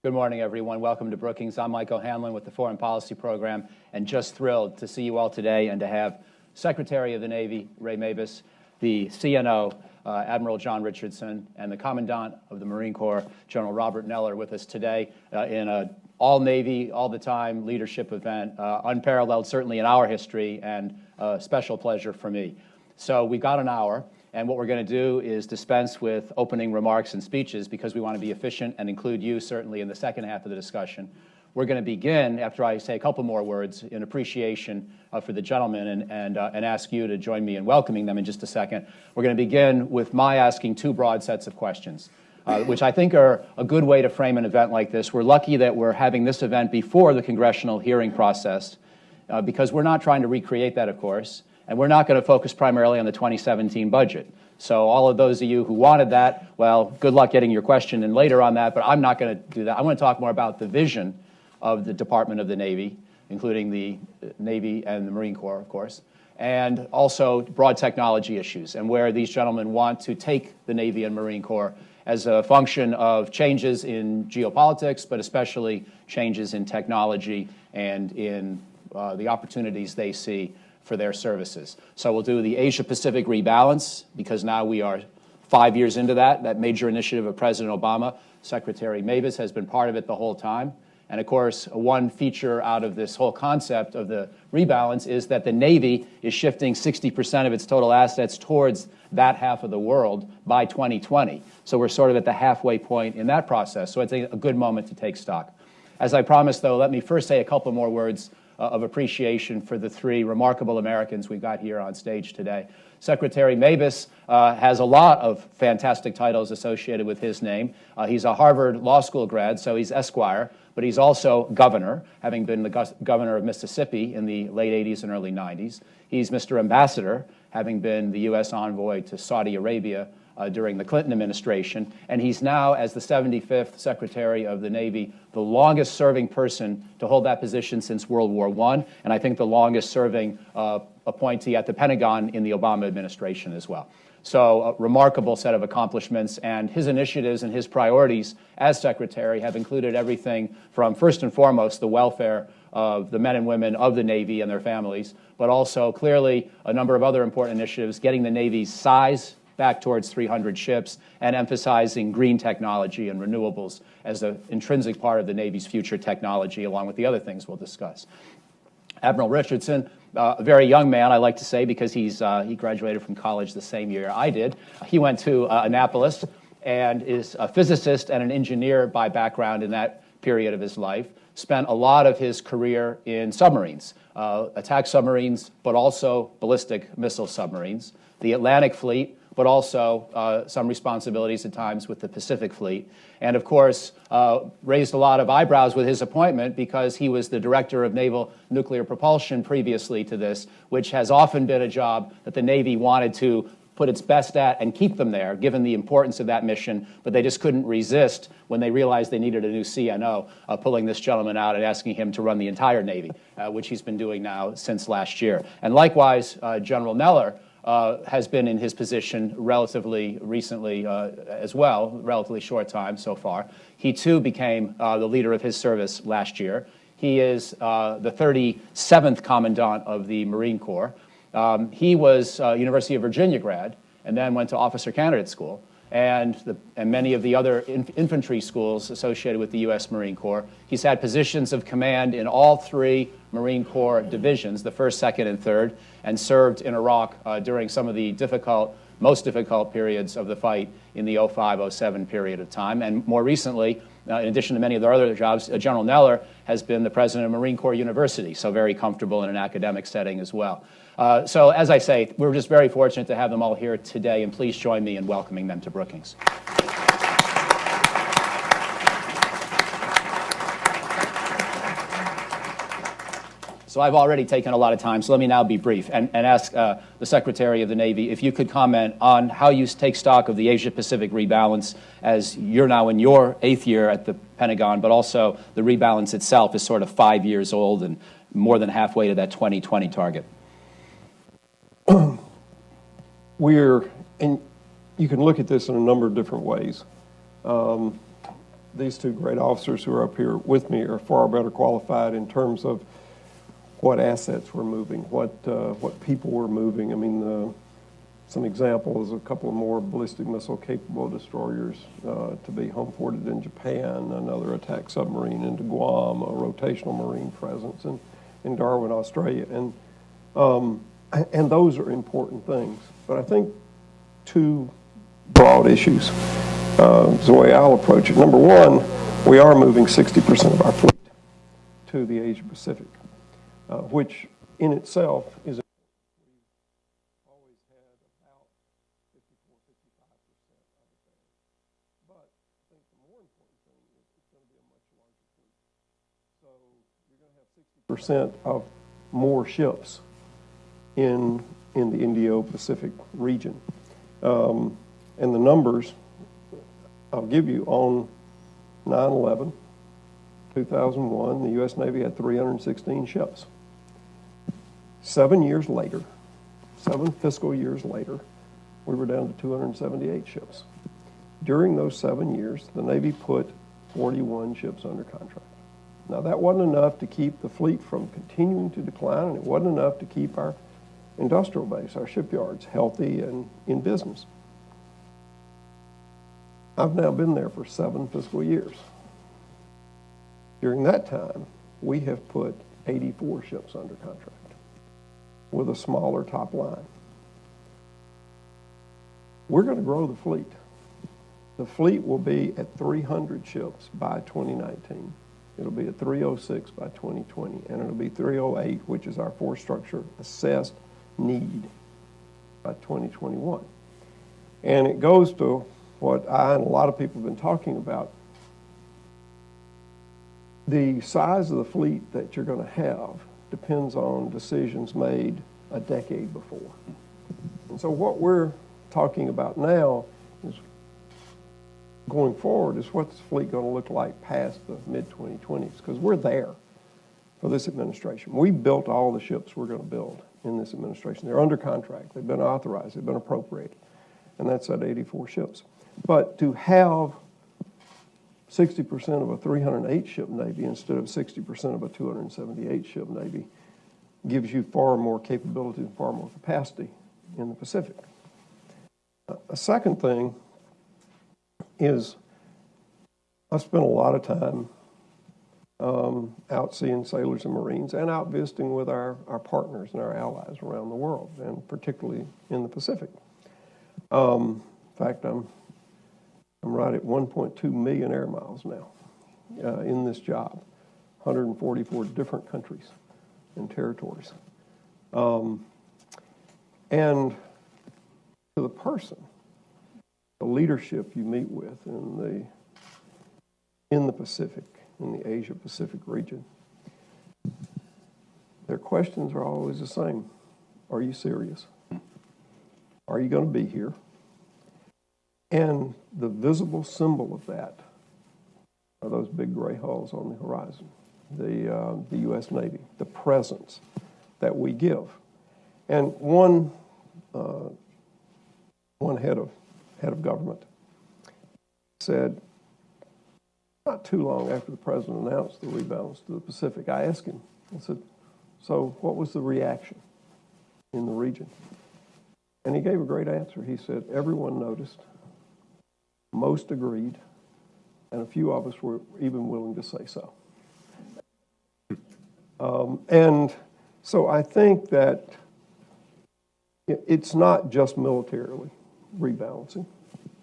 Good morning, everyone. Welcome to Brookings. I'm Mike O'Hanlon with the Foreign Policy Program, and just thrilled to see you all today and to have Secretary of the Navy, Ray Mabus, the CNO, Admiral John Richardson, and the Commandant of the Marine Corps, General Robert Neller, with us today in an all-Navy, all-the-time leadership event, unparalleled certainly in our history, and a special pleasure for me. So we've got an hour. And what we're going to do is dispense with opening remarks and speeches because we want to be efficient and include you certainly in the second half of the discussion. We're going to begin, after I say a couple more words, in appreciation for the gentlemen and ask you to join me in welcoming them in just a second. We're going to begin with my asking two broad sets of questions, which I think are a good way to frame an event like this. We're lucky that we're having this event before the congressional hearing process because we're not trying to recreate that, of course. And we're not going to focus primarily on the 2017 budget. So all of those of you who wanted that, well, good luck getting your question in later on that, but I'm not going to do that. I want to talk more about the vision of the Department of the Navy, including the Navy and the Marine Corps, of course, and also broad technology issues and where these gentlemen want to take the Navy and Marine Corps as a function of changes in geopolitics, but especially changes in technology and in the opportunities they see for their services. So we'll do the Asia-Pacific rebalance because now we are 5 years into that major initiative of President Obama. Secretary Mabus has been part of it the whole time. And of course, one feature out of this whole concept of the rebalance is that the Navy is shifting 60% of its total assets towards that half of the world by 2020. So we're sort of at the halfway point in that process. So it's a good moment to take stock. As I promised, though, let me first say a couple more words of appreciation for the three remarkable Americans we've got here on stage today. Secretary Mabus has a lot of fantastic titles associated with his name. He's a Harvard Law School grad, so he's Esquire, but he's also governor, having been the governor of Mississippi in the late 80s and early 90s. He's Mr. Ambassador, having been the U.S. envoy to Saudi Arabia during the Clinton administration, and he's now, as the 75th Secretary of the Navy, the longest-serving person to hold that position since World War I, and I think the longest-serving appointee at the Pentagon in the Obama administration as well. So a remarkable set of accomplishments, and his initiatives and his priorities as Secretary have included everything from, first and foremost, the welfare of the men and women of the Navy and their families, but also clearly a number of other important initiatives, getting the Navy's size back towards 300 ships, and emphasizing green technology and renewables as an intrinsic part of the Navy's future technology, along with the other things we'll discuss. Admiral Richardson, a very young man, I like to say, because he graduated from college the same year I did. He went to Annapolis and is a physicist and an engineer by background in that period of his life. Spent a lot of his career in submarines, attack submarines, but also ballistic missile submarines, the Atlantic Fleet, but also some responsibilities at times with the Pacific Fleet. And of course, raised a lot of eyebrows with his appointment because he was the director of naval nuclear propulsion previously to this, which has often been a job that the Navy wanted to put its best at and keep them there, given the importance of that mission, but they just couldn't resist when they realized they needed a new CNO, pulling this gentleman out and asking him to run the entire Navy, which he's been doing now since last year. And likewise, General Neller has been in his position relatively recently as well, relatively short time so far. He too became the leader of his service last year. He is the 37th Commandant of the Marine Corps. He was a University of Virginia grad and then went to Officer Candidate School and many of the other infantry schools associated with the U.S. Marine Corps. He's had positions of command in all three Marine Corps divisions, the 1st, 2nd, and 3rd, and served in Iraq during some of the most difficult periods of the fight in the 05-07 period of time. And more recently, in addition to many of their other jobs, General Neller has been the president of Marine Corps University, so very comfortable in an academic setting as well. So as I say, we're just very fortunate to have them all here today, and please join me in welcoming them to Brookings. So I've already taken a lot of time, so let me now be brief and ask the Secretary of the Navy if you could comment on how you take stock of the Asia-Pacific rebalance as you're now in your 8th year at the Pentagon, but also the rebalance itself is sort of 5 years old and more than halfway to that 2020 target. And you can look at this in a number of different ways. these two great officers who are up here with me are far better qualified in terms of what assets we're moving, what people we're moving. I mean, some examples, a couple of more ballistic missile capable destroyers to be home ported in Japan, another attack submarine into Guam, a rotational marine presence in Darwin, Australia. And those are important things. But I think two broad issues is the way I'll approach it. Number one, we are moving 60% of our fleet to the Asia Pacific, which in itself is always had about 54, 55% of it. But I think the more important thing is it's going to be a much larger fleet. So you're going to have 60% of more ships in the Indo-Pacific region. And the numbers I'll give you on 9/11, 2001, the U.S. Navy had 316 ships. 7 years later, 7 fiscal years later, we were down to 278 ships. During those 7 years, the Navy put 41 ships under contract. Now, that wasn't enough to keep the fleet from continuing to decline, and it wasn't enough to keep our industrial base, our shipyards, healthy and in business. I've now been there for 7 fiscal years. During that time, we have put 84 ships under contract with a smaller top line. We're going to grow the fleet. The fleet will be at 300 ships by 2019. It'll be at 306 by 2020, and it'll be 308, which is our force structure assessed need, by 2021. And it goes to what I and a lot of people have been talking about. The size of the fleet that you're going to have depends on decisions made a decade before. And so what we're talking about now is going forward is what's the fleet going to look like past the mid-2020s, because we're there for this administration. We built all the ships we're going to build in this administration. They're under contract. They've been authorized. They've been appropriated. And that's at 84 ships. But to have 60% of a 308-ship Navy instead of 60% of a 278-ship Navy gives you far more capability and far more capacity in the Pacific. A second thing is I spent a lot of time out seeing sailors and Marines and out visiting with our partners and our allies around the world, and particularly in the Pacific. In fact, I'm right at 1.2 million air miles now in this job, 144 different countries and territories. And to the person, the leadership you meet with in the Pacific, in the Asia-Pacific region, their questions are always the same. Are you serious? Are you going to be here? And the visible symbol of that are those big gray hulls on the horizon, the U.S. Navy, the presence that we give. And one head of government said, not too long after the president announced the rebalance to the Pacific, I asked him, I said, so what was the reaction in the region? And he gave a great answer. He said, everyone noticed, most agreed, and a few of us were even willing to say so. And so I think that it's not just militarily rebalancing.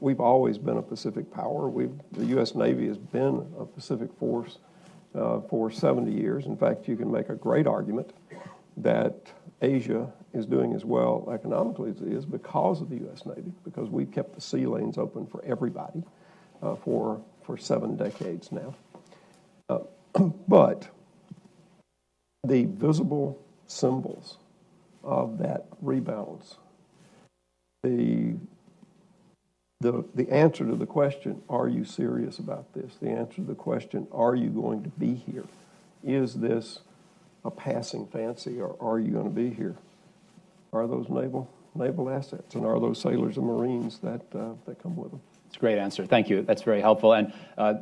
We've always been a Pacific power. The U.S. Navy has been a Pacific force for 70 years. In fact, you can make a great argument that Asia is doing as well economically as it is because of the U.S. Navy, because we've kept the sea lanes open for everybody for 7 decades now. But the visible symbols of that rebalance, the answer to the question, are you serious about this? The answer to the question, are you going to be here? Is this a passing fancy, or are you going to be here? Are those naval naval assets, and are those sailors and Marines that come with them. It's a great answer. Thank you. That's very helpful. And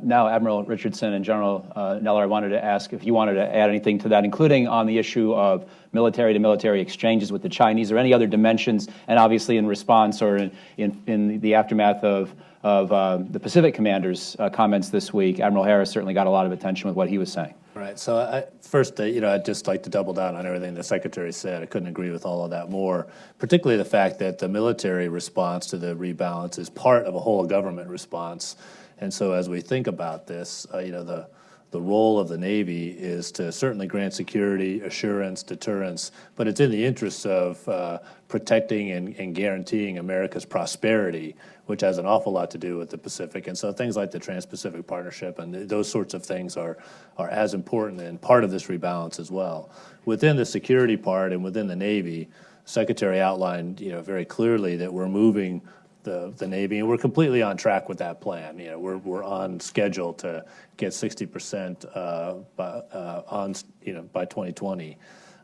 now, Admiral Richardson and General Neller, I wanted to ask if you wanted to add anything to that, including on the issue of military-to-military exchanges with the Chinese, or any other dimensions, and obviously in response or in the aftermath of the Pacific Commander's comments this week. Admiral Harris certainly got a lot of attention with what he was saying. Right. So first, I'd just like to double down on everything the Secretary said. I couldn't agree with all of that more, particularly the fact that the military response to the rebalance is part of a whole government response. And so as we think about this, the role of the Navy is to certainly grant security, assurance, deterrence, but it's in the interests of protecting and guaranteeing America's prosperity, which has an awful lot to do with the Pacific. And so things like the Trans-Pacific Partnership and those sorts of things are as important and part of this rebalance as well. Within the security part and within the Navy, Secretary outlined very clearly that we're moving the Navy, and we're completely on track with that plan. We're on schedule to get 60% by 2020.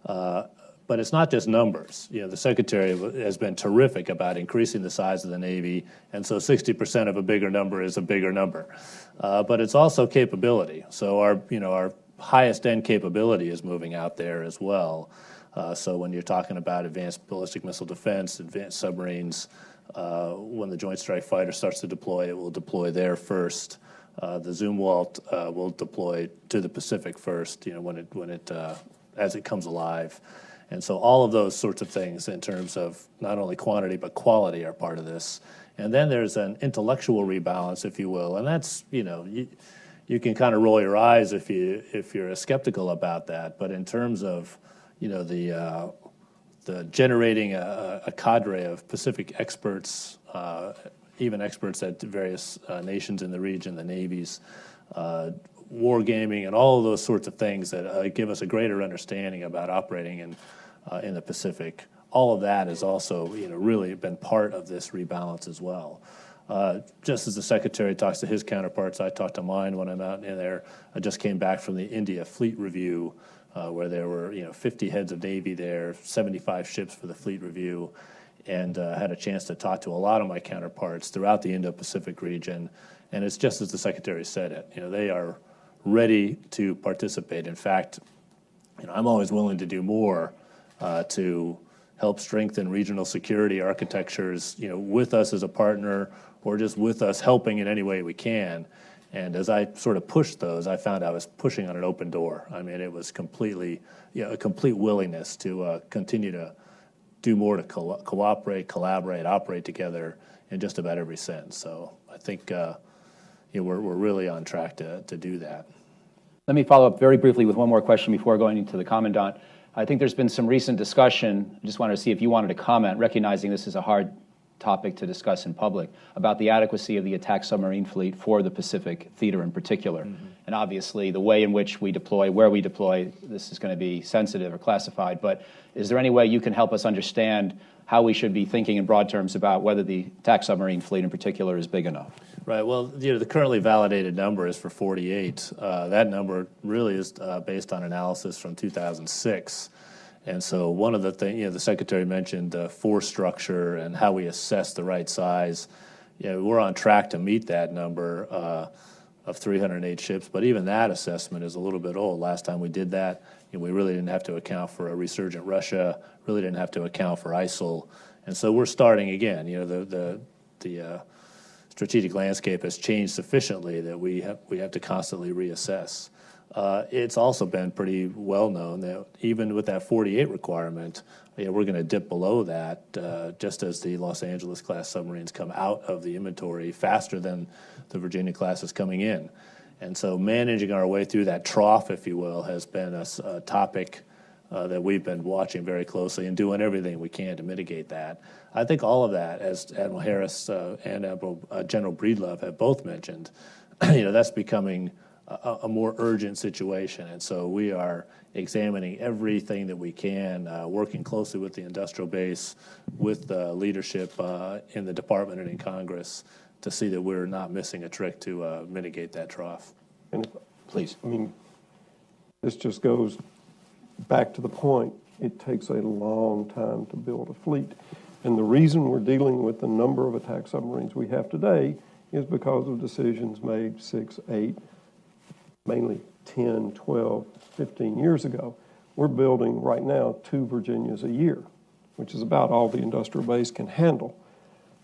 But it's not just numbers. The Secretary has been terrific about increasing the size of the Navy, and so 60% of a bigger number is a bigger number. But it's also capability. So our highest end capability is moving out there as well. So when you're talking about advanced ballistic missile defense, advanced submarines, when the Joint Strike Fighter starts to deploy, it will deploy there first. The Zumwalt will deploy to the Pacific first, as it comes alive. And so all of those sorts of things in terms of not only quantity but quality are part of this. And then there's an intellectual rebalance, if you will, and that's you can kind of roll your eyes if you're skeptical about that. But in terms of the generating a cadre of Pacific experts, even experts at various nations in the region, the navies, wargaming, and all of those sorts of things that give us a greater understanding about operating in the Pacific. All of that has also really been part of this rebalance as well. Just as the Secretary talks to his counterparts, I talk to mine when I'm out in there. I just came back from the India Fleet Review, where there were 50 heads of Navy there, 75 ships for the Fleet Review, and had a chance to talk to a lot of my counterparts throughout the Indo-Pacific region. And it's just as the Secretary said it. They are ready to participate. In fact, I'm always willing to do more to help strengthen regional security architectures, with us as a partner or just with us helping in any way we can. And as I sort of pushed those, I found I was pushing on an open door. I mean, it was completely, a complete willingness to continue to do more to cooperate, collaborate, operate together in just about every sense. So I think we're really on track to do that. Let me follow up very briefly with one more question before going into the Commandant. I think there's been some recent discussion, I just wanted to see if you wanted to comment, recognizing this is a hard topic to discuss in public, about the adequacy of the attack submarine fleet for the Pacific theater in particular. Mm-hmm. And obviously the way in which we deploy, where we deploy, this is going to be sensitive or classified, but is there any way you can help us understand how we should be thinking in broad terms about whether the attack submarine fleet in particular is big enough? Right. Well, the currently validated number is for 48. That number really is based on analysis from 2006. And so one of the things, the Secretary mentioned the force structure and how we assess the right size. We're on track to meet that number of 308 ships, but even that assessment is a little bit old. Last time we did that, we really didn't have to account for a resurgent Russia, really didn't have to account for ISIL. And so we're starting again. The strategic landscape has changed sufficiently that we have to constantly reassess. It's also been pretty well known that even with that 48 requirement, we're going to dip below that just as the Los Angeles class submarines come out of the inventory faster than the Virginia class is coming in. And so managing our way through that trough, if you will, has been a topic that we've been watching very closely and doing everything we can to mitigate that. I think all of that, as Admiral Harris and General Breedlove have both mentioned, that's becoming a more urgent situation. And so we are examining everything that we can, working closely with the industrial base, with the leadership in the department and in Congress to see that we're not missing a trick to mitigate that trough. And Please. I mean, this just goes back to the point, it takes a long time to build a fleet. And the reason we're dealing with the number of attack submarines we have today is because of decisions made 6, 8, mainly 10, 12, 15 years ago. We're building right now 2 Virginias a year, which is about all the industrial base can handle.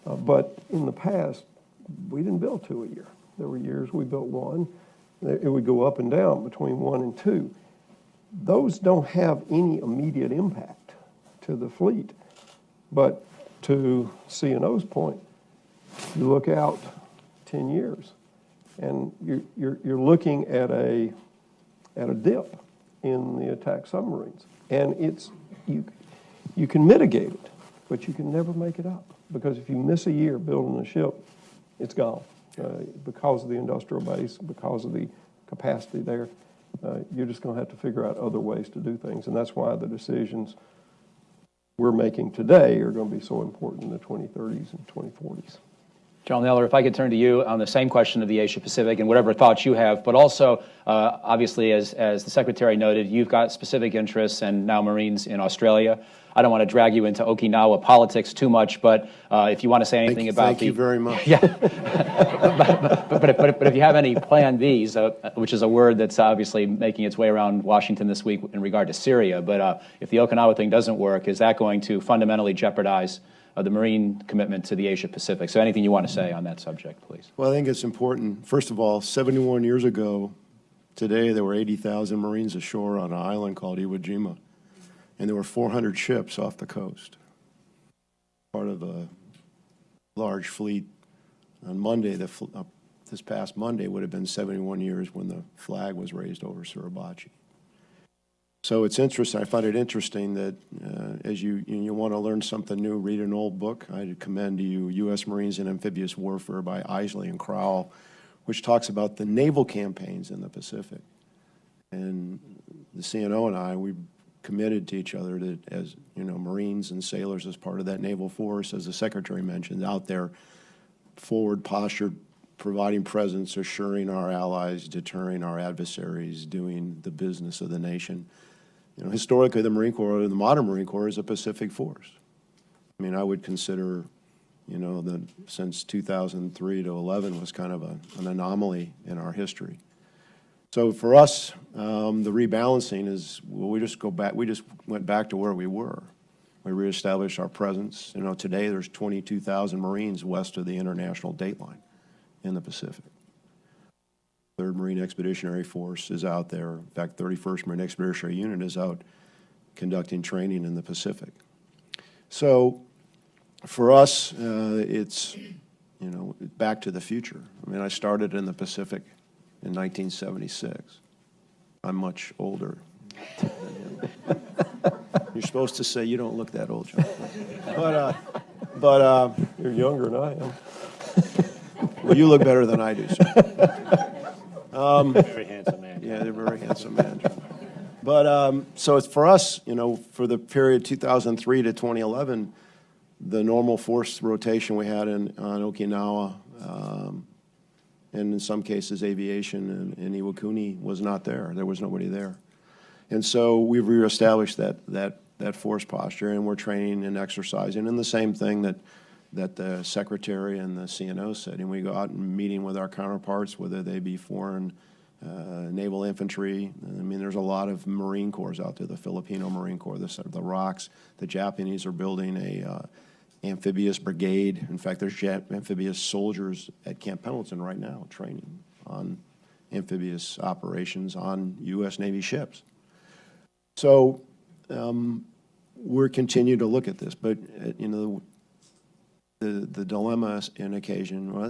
But in the past, we didn't build 2 a year. There were years we built 1. It would go up and down between 1 and 2. Those don't have any immediate impact to the fleet. But to C&O's point, you look out 10 years, and you're looking at a dip in the attack submarines, and you can mitigate it, but you can never make it up, because if you miss a year building a ship, it's gone because of the industrial base, because of the capacity there. You're just going to have to figure out other ways to do things, and that's why the decisions we're making today are going to be so important in the 2030s and 2040s. General Neller, if I could turn to you on the same question of the Asia Pacific and whatever thoughts you have, but also, obviously, as the Secretary noted, you've got specific interests and now Marines in Australia. I don't want to drag you into Okinawa politics too much, but if you want to say anything about Thank you very much. Yeah. but if you have any plan Bs, which is a word that's obviously making its way around Washington this week in regard to Syria, but if the Okinawa thing doesn't work, is that going to fundamentally jeopardize the Marine commitment to the Asia Pacific? So anything you want to say on that subject, please. Well, I think it's important. First of all, 71 years ago, today there were 80,000 Marines ashore on an island called Iwo Jima, and there were 400 ships off the coast, part of a large fleet. On Monday, this past Monday would have been 71 years when the flag was raised over Suribachi. So it's interesting. I find it interesting that as you want to learn something new, read an old book. I commend to you U.S. Marines and Amphibious Warfare by Isley and Crowell, which talks about the naval campaigns in the Pacific. And the C&O and I, we committed to each other that as, Marines and sailors as part of that naval force, as the Secretary mentioned, out there, forward postured, providing presence, assuring our allies, deterring our adversaries, doing the business of the nation. Historically, the Marine Corps, the modern Marine Corps, is a Pacific force. I mean, I would consider, that since 2003 to 11 was kind of an anomaly in our history. So for us, the rebalancing is, we just went back to where we were. We reestablished our presence. Today there's 22,000 Marines west of the international date line in the Pacific. 3rd Marine Expeditionary Force is out there. In fact, 31st Marine Expeditionary Unit is out conducting training in the Pacific. So for us, it's, back to the future. I mean, I started in the Pacific in 1976. I'm much older than him. You're supposed to say you don't look that old, John. But You're younger than I am. Well, you look better than I do, sir. Very handsome man. Yeah, they're very handsome man. But so it's for us, for the period 2003 to 2011, the normal force rotation we had on Okinawa, and in some cases aviation and Iwakuni was not there. There was nobody there. And so we've reestablished that force posture, and we're training and exercising. And the same thing that the Secretary and the C&O said, and we go out and meeting with our counterparts, whether they be foreign naval infantry. I mean, there's a lot of Marine Corps out there, the Filipino Marine Corps, the ROCs. The Japanese are building a amphibious brigade. In fact, there's amphibious soldiers at Camp Pendleton right now training on amphibious operations on U.S. Navy ships. So we're continuing to look at this, but the dilemma in occasion, well, it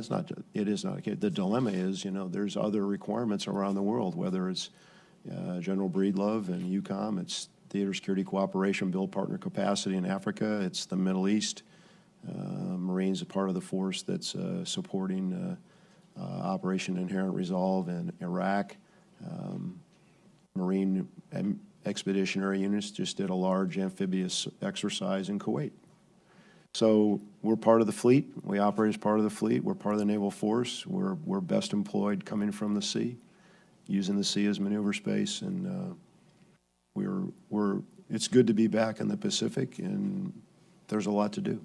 is not occasion. The dilemma is, there's other requirements around the world, whether it's General Breedlove and EUCOM, it's Theater Security Cooperation, Build Partner Capacity in Africa, it's the Middle East. Marines are part of the force that's supporting Operation Inherent Resolve in Iraq. Marine Expeditionary Units just did a large amphibious exercise in Kuwait. So we're part of the fleet. We operate as part of the fleet. We're part of the naval force. We're best employed coming from the sea, using the sea as maneuver space, and it's good to be back in the Pacific, and there's a lot to do.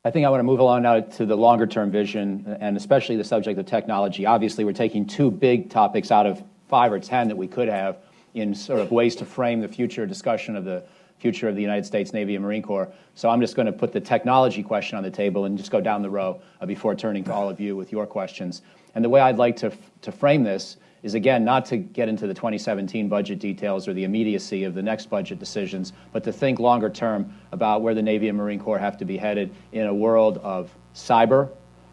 I think I want to move along now to the longer-term vision, and especially the subject of technology. Obviously, we're taking two big topics out of 5 or 10 that we could have in sort of ways to frame the future discussion of the future of the United States Navy and Marine Corps. So I'm just going to put the technology question on the table and just go down the row before turning to all of you with your questions. And the way I'd like to frame this is, again, not to get into the 2017 budget details or the immediacy of the next budget decisions, but to think longer term about where the Navy and Marine Corps have to be headed in a world of cyber,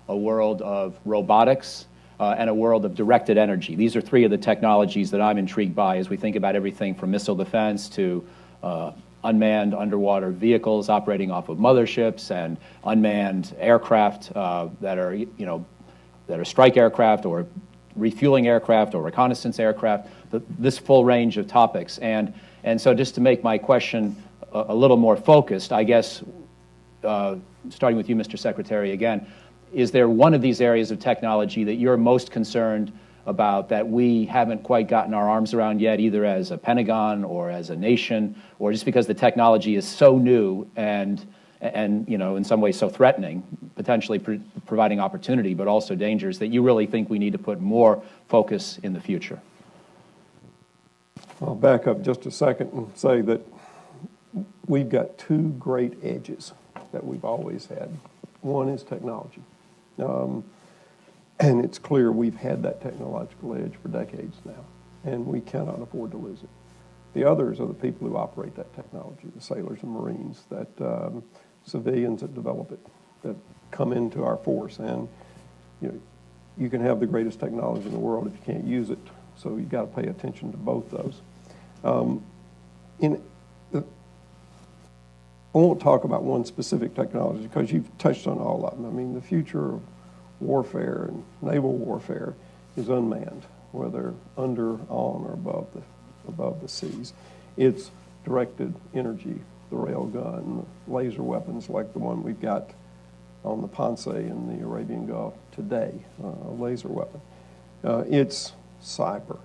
a world of robotics, and a world of directed energy. These are three of the technologies that I'm intrigued by as we think about everything from missile defense to unmanned underwater vehicles operating off of motherships and unmanned aircraft that are strike aircraft or refueling aircraft or reconnaissance aircraft, this full range of topics. And so just to make my question a little more focused, I guess, starting with you, Mr. Secretary, again, is there one of these areas of technology that you're most concerned about that we haven't quite gotten our arms around yet, either as a Pentagon or as a nation, or just because the technology is so new and in some ways so threatening, potentially providing opportunity, but also dangers, that you really think we need to put more focus in the future? I'll back up just a second and say that we've got two great edges that we've always had. One is technology. And it's clear we've had that technological edge for decades now, and we cannot afford to lose it. The others are the people who operate that technology, the sailors and Marines, that civilians that develop it, that come into our force. And you can have the greatest technology in the world if you can't use it, so you've got to pay attention to both those. I won't talk about one specific technology because you've touched on all of them. I mean, the future of warfare and naval warfare is unmanned, whether under, on, or above the seas. It's directed energy, the rail gun, the laser weapons like the one we've got on the Ponce in the Arabian Gulf today, a laser weapon. It's cyber.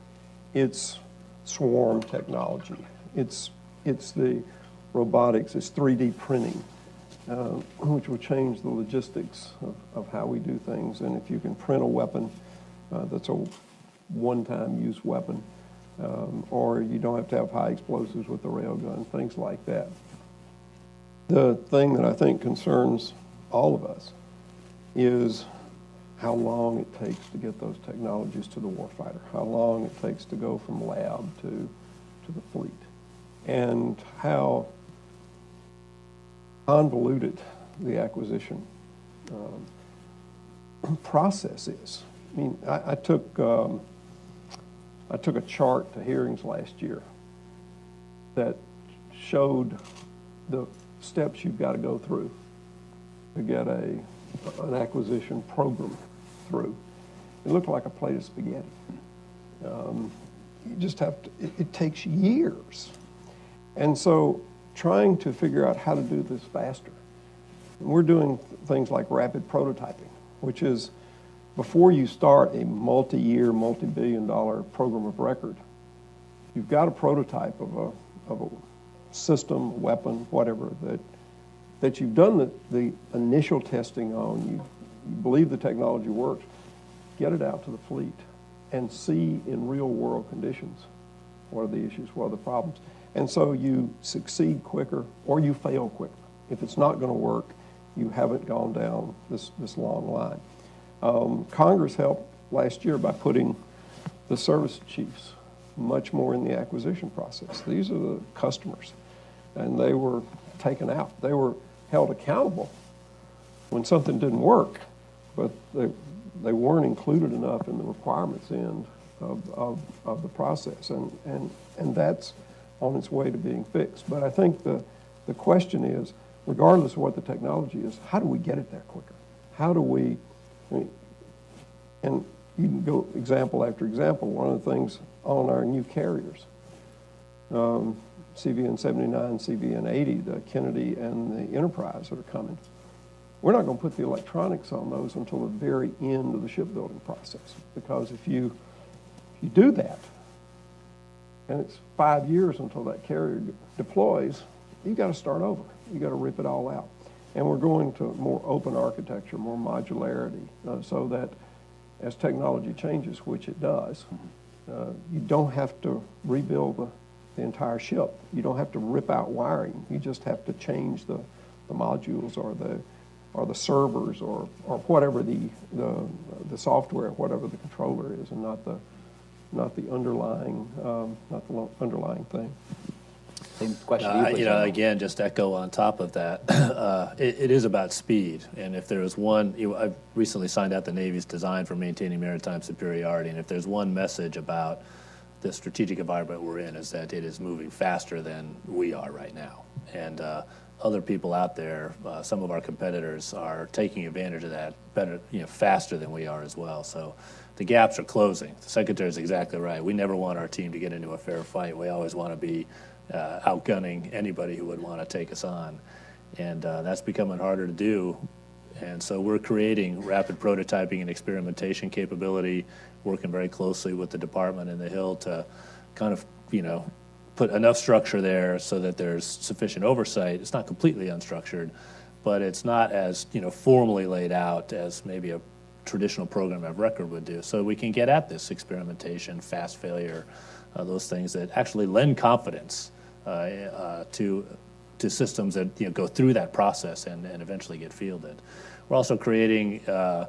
It's swarm technology. It's the robotics. It's 3D printing, which will change the logistics of how we do things. And if you can print a weapon that's a one-time use weapon, or you don't have to have high explosives with the railgun, things like that. The thing that I think concerns all of us is how long it takes to get those technologies to the warfighter, how long it takes to go from lab to the fleet, and how convoluted the acquisition process is. I mean, I took a chart to hearings last year that showed the steps you've got to go through to get an acquisition program through. It looked like a plate of spaghetti. You just have to, it takes years. And so trying to figure out how to do this faster. And we're doing things like rapid prototyping, which is before you start a multi-year, multi-billion-dollar program of record, you've got a prototype of a system, weapon, whatever, that you've done the initial testing on, you believe the technology works, get it out to the fleet and see in real-world conditions what are the issues, what are the problems. And so you succeed quicker or you fail quicker. If it's not going to work, you haven't gone down this long line. Congress helped last year by putting the service chiefs much more in the acquisition process. These are the customers, and they were taken out. They were held accountable when something didn't work, but they weren't included enough in the requirements end of the process, and that's on its way to being fixed. But I think the question is, regardless of what the technology is, how do we get it there quicker? How do we, and you can go example after example. One of the things on our new carriers, CVN 79, CVN 80, the Kennedy and the Enterprise that are coming, we're not going to put the electronics on those until the very end of the shipbuilding process. Because if you do that, and it's 5 years until that carrier deploys, you've got to start over. You've got to rip it all out. And we're going to more open architecture, more modularity, so that as technology changes, which it does, you don't have to rebuild the entire ship. You don't have to rip out wiring. You just have to change the modules or the servers or whatever the software, whatever the controller is, and not the underlying thing. Same question to you, please. Again, just echo on top of that. It is about speed, and if there is one, I've recently signed out the Navy's design for maintaining maritime superiority, and if there's one message about the strategic environment we're in, is that it is moving faster than we are right now, and other people out there, some of our competitors are taking advantage of that better, faster than we are as well. So the gaps are closing. The Secretary is exactly right. We never want our team to get into a fair fight. We always want to be outgunning anybody who would want to take us on. And that's becoming harder to do. And so we're creating rapid prototyping and experimentation capability, working very closely with the department and the Hill to kind of, put enough structure there so that there's sufficient oversight. It's not completely unstructured, but it's not as, formally laid out as maybe a traditional program of record would do. So we can get at this experimentation, fast failure, those things that actually lend confidence to systems that go through that process and eventually get fielded. We're also creating an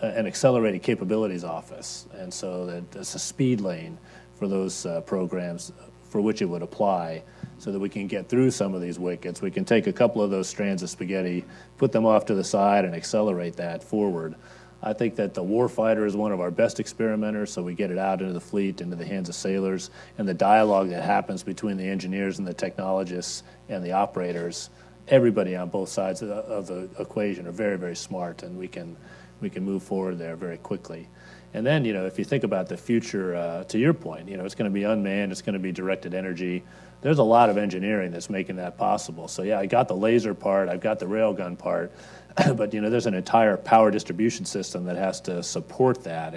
accelerated capabilities office, and so that there's a speed lane for those programs for which it would apply, so that we can get through some of these wickets. We can take a couple of those strands of spaghetti, put them off to the side, and accelerate that forward. I think that the warfighter is one of our best experimenters, so we get it out into the fleet, into the hands of sailors, and the dialogue that happens between the engineers and the technologists and the operators. Everybody on both sides of the equation are very, very smart, and we can move forward there very quickly. And then, if you think about the future, to your point, it's going to be unmanned, it's going to be directed energy. There's a lot of engineering that's making that possible. So yeah, I got the laser part, I've got the railgun part, but there's an entire power distribution system that has to support that,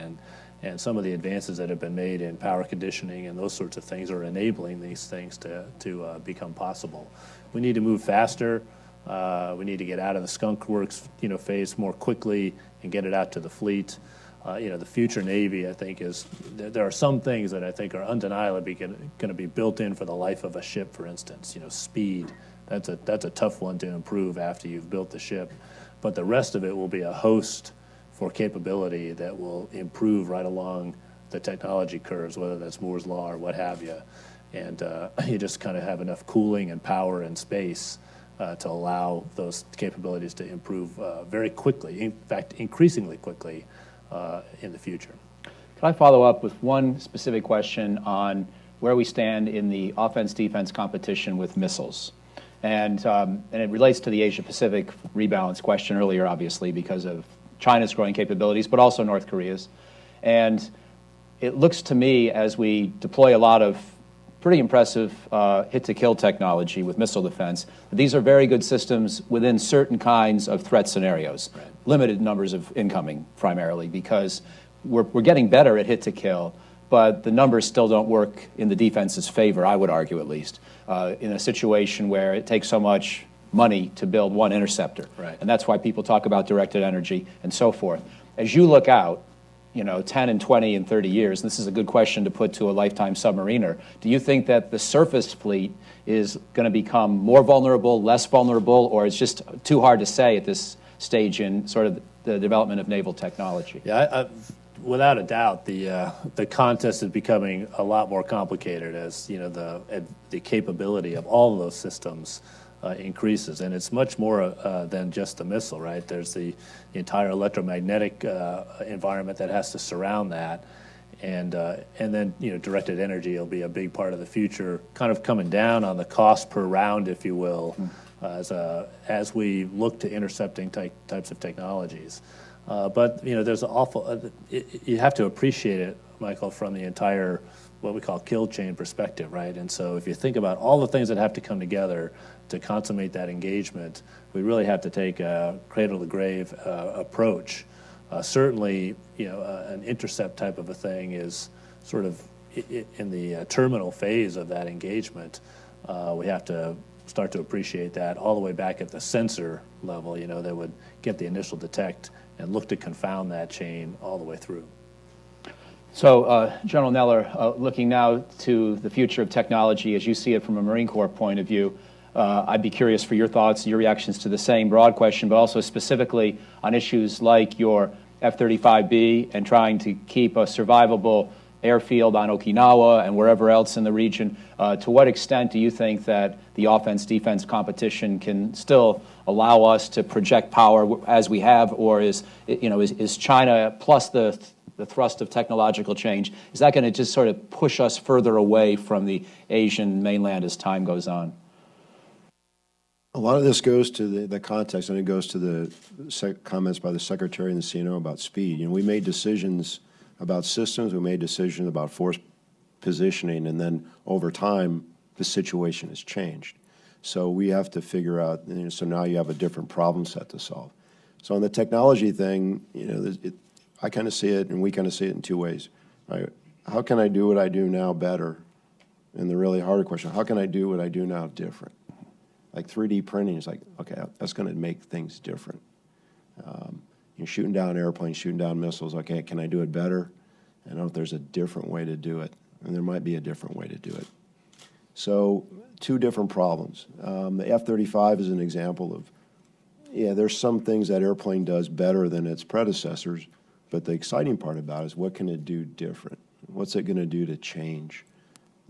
and some of the advances that have been made in power conditioning and those sorts of things are enabling these things to become possible. We need to move faster. We need to get out of the skunk works phase more quickly and get it out to the fleet. The future Navy, I think, there are some things that I think are undeniably going to be built in for the life of a ship. For instance, speed. That's a tough one to improve after you've built the ship, but the rest of it will be a host for capability that will improve right along the technology curves, whether that's Moore's Law or what have you, and you just kind of have enough cooling and power and space to allow those capabilities to improve very quickly. In fact, increasingly quickly. In the future. Can I follow up with one specific question on where we stand in the offense-defense competition with missiles? And it relates to the Asia-Pacific rebalance question earlier, obviously, because of China's growing capabilities, but also North Korea's. And it looks to me, as we deploy a lot of pretty impressive hit-to-kill technology with missile defense, that these are very good systems within certain kinds of threat scenarios. Right. Limited numbers of incoming, primarily, because we're getting better at hit-to-kill, but the numbers still don't work in the defense's favor, I would argue at least, in a situation where it takes so much money to build one interceptor. Right. And that's why people talk about directed energy and so forth. As you look out, 10 and 20 and 30 years, and this is a good question to put to a lifetime submariner, do you think that the surface fleet is going to become more vulnerable, less vulnerable, or it's just too hard to say at this stage in sort of the development of naval technology? Yeah, without a doubt, the contest is becoming a lot more complicated as the capability of all of those systems increases, and it's much more than just the missile, right? There's the entire electromagnetic environment that has to surround that, and then directed energy will be a big part of the future, kind of coming down on the cost per round, if you will, as we look to intercepting types of technologies. But there's an awful. You have to appreciate it, Michael, from the entire what we call kill chain perspective, right? And so if you think about all the things that have to come together to consummate that engagement, we really have to take a cradle-to-grave approach. Certainly, an intercept type of a thing is sort of in the terminal phase of that engagement. We have to start to appreciate that all the way back at the sensor level, that would get the initial detect and look to confound that chain all the way through. So, General Neller, looking now to the future of technology as you see it from a Marine Corps point of view, I'd be curious for your thoughts, your reactions to the same broad question, but also specifically on issues like your F-35B and trying to keep a survivable airfield on Okinawa and wherever else in the region. To what extent do you think that the offense-defense competition can still allow us to project power as we have, or is China plus the thrust of technological change, is that going to just sort of push us further away from the Asian mainland as time goes on? A lot of this goes to the context, and it goes to the comments by the Secretary and the CNO about speed. We made decisions about systems, we made decisions about force positioning, and then over time, the situation has changed. So we have to figure out, so now you have a different problem set to solve. So on the technology thing, I kind of see it, and we kind of see it in two ways. Right? How can I do what I do now better? And the really harder question, how can I do what I do now different? Like 3D printing is like, okay, that's going to make things different. You're shooting down airplanes, shooting down missiles. Okay, can I do it better? I don't know if there's a different way to do it, and there might be a different way to do it. So two different problems. The F-35 is an example of, there's some things that airplane does better than its predecessors, but the exciting part about it is what can it do different? What's it going to do to change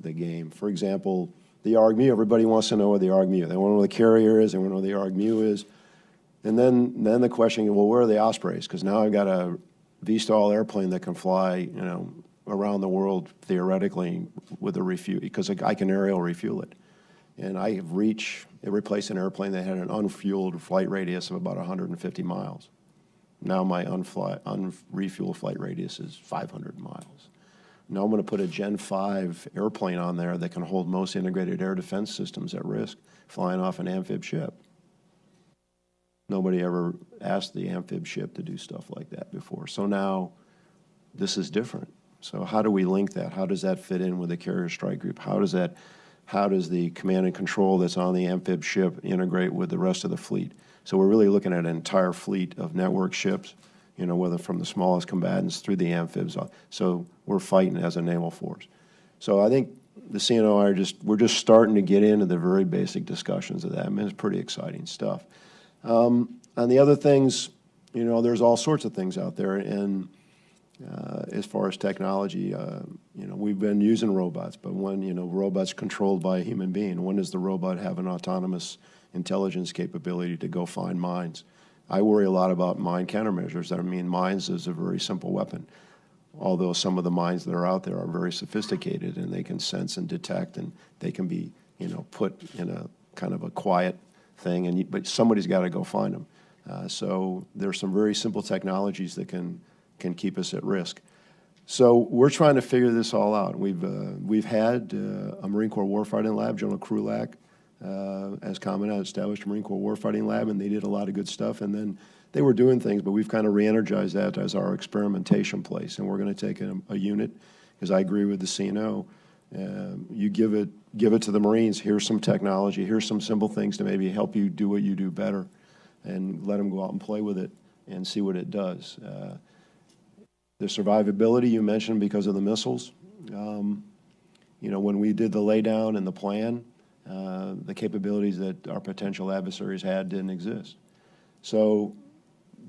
the game? For example, the ARG-MU, everybody wants to know what the ARG-MU is. They want to know what the carrier is, they want to know what the ARG-MU is. And then the question, well, where are the Ospreys? Because now I've got a V-STOL airplane that can fly, around the world theoretically with a refuel, because I can aerial refuel it. And I have replaced an airplane that had an unfueled flight radius of about 150 miles. Now my unrefueled flight radius is 500 miles. Now I'm going to put a Gen 5 airplane on there that can hold most integrated air defense systems at risk, flying off an amphib ship. Nobody ever asked the amphib ship to do stuff like that before. So now this is different. So how do we link that? How does that fit in with the carrier strike group? How does the command and control that's on the amphib ship integrate with the rest of the fleet? So we're really looking at an entire fleet of network ships, whether from the smallest combatants through the amphibs. So we're fighting as a naval force. So I think the CNO we're just starting to get into the very basic discussions of that. I mean, it's pretty exciting stuff. On the other things, there's all sorts of things out there. And as far as technology, we've been using robots, but when, robots controlled by a human being, when does the robot have an autonomous intelligence capability to go find mines? I worry a lot about mine countermeasures. I mean, mines is a very simple weapon, although some of the mines that are out there are very sophisticated and they can sense and detect, and they can be, put in a kind of a quiet thing, but somebody's got to go find them. So there's some very simple technologies that can keep us at risk. So we're trying to figure this all out. We've had a Marine Corps Warfighting Lab, General Krulak, as commented, established a Marine Corps Warfighting Lab, and they did a lot of good stuff. And then they were doing things, but we've kind of re-energized that as our experimentation place. And we're going to take a unit, because I agree with the CNO. You give it to the Marines. Here's some technology. Here's some simple things to maybe help you do what you do better, and let them go out and play with it and see what it does. The survivability you mentioned because of the missiles. When we did the laydown and the plan, the capabilities that our potential adversaries had didn't exist. So